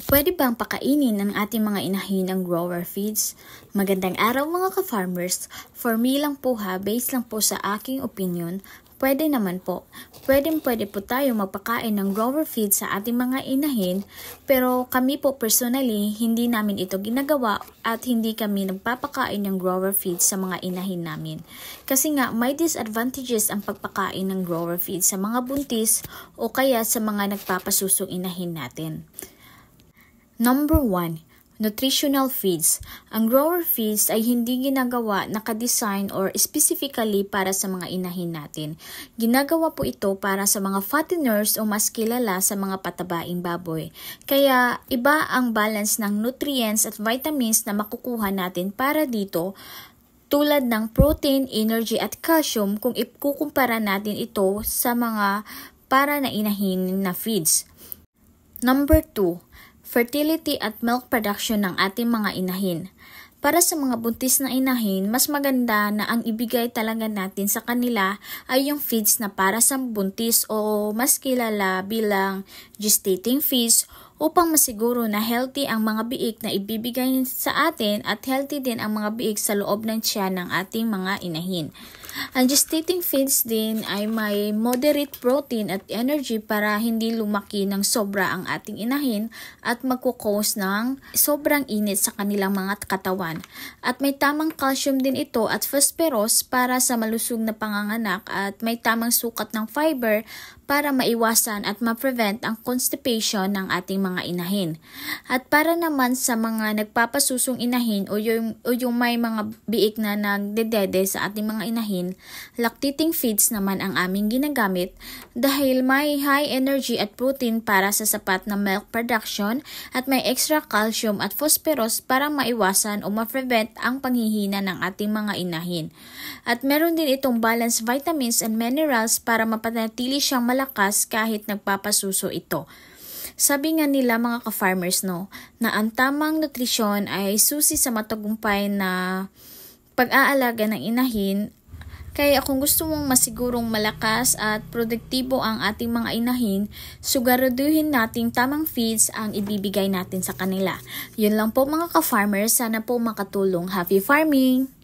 Pwede bang pakainin ng ating mga inahin ng grower feeds? Magandang araw mga ka-farmers. For me lang po based lang po sa aking opinion, pwede naman po. Pwede po tayo magpakain ng grower feeds sa ating mga inahin, pero kami po personally, hindi namin ito ginagawa at hindi kami nagpapakain ng grower feeds sa mga inahin namin. Kasi nga, may disadvantages ang pagpakain ng grower feeds sa mga buntis o kaya sa mga nagpapasusong inahin natin. Number 1. Nutritional feeds. Ang grower feeds ay hindi ginagawa naka-design or specifically para sa mga inahin natin. Ginagawa po ito para sa mga fatteners o mas kilala sa mga patabaing baboy. Kaya iba ang balance ng nutrients at vitamins na makukuha natin para dito, tulad ng protein, energy at calcium kung ikukumpara natin ito sa mga para na inahin na feeds. Number 2. Fertility at milk production ng ating mga inahin. Para sa mga buntis na inahin, mas maganda na ang ibigay talaga natin sa kanila ay yung feeds na para sa buntis o mas kilala bilang gestating feeds upang masiguro na healthy ang mga biik na ibibigay sa atin at healthy din ang mga biik sa loob ng tiyan ng ating mga inahin. Ang gestating feeds din ay may moderate protein at energy para hindi lumaki ng sobra ang ating inahin at magkukause ng sobrang init sa kanilang mga katawan. At may tamang calcium din ito at phosphorus para sa malusog na panganganak at may tamang sukat ng fiber para maiwasan at ma-prevent ang constipation ng ating mga inahin. At para naman sa mga nagpapasusong inahin o yung may mga biik na nagdedede sa ating mga inahin, lactating feeds naman ang aming ginagamit dahil may high energy at protein para sa sapat na milk production at may extra calcium at phosphorus para maiwasan o ma-prevent ang panghihina ng ating mga inahin. At meron din itong balanced vitamins and minerals para mapanatili siyang malakas kahit nagpapasuso ito. Sabi nga nila mga ka-farmers na ang tamang nutrisyon ay susi sa matagumpay na pag-aalaga ng inahin. Kaya kung gusto mong masigurong malakas at produktibo ang ating mga inahin, siguraduhin nating tamang feeds ang ibibigay natin sa kanila. Yun lang po mga ka-farmers, sana po makatulong. Happy farming!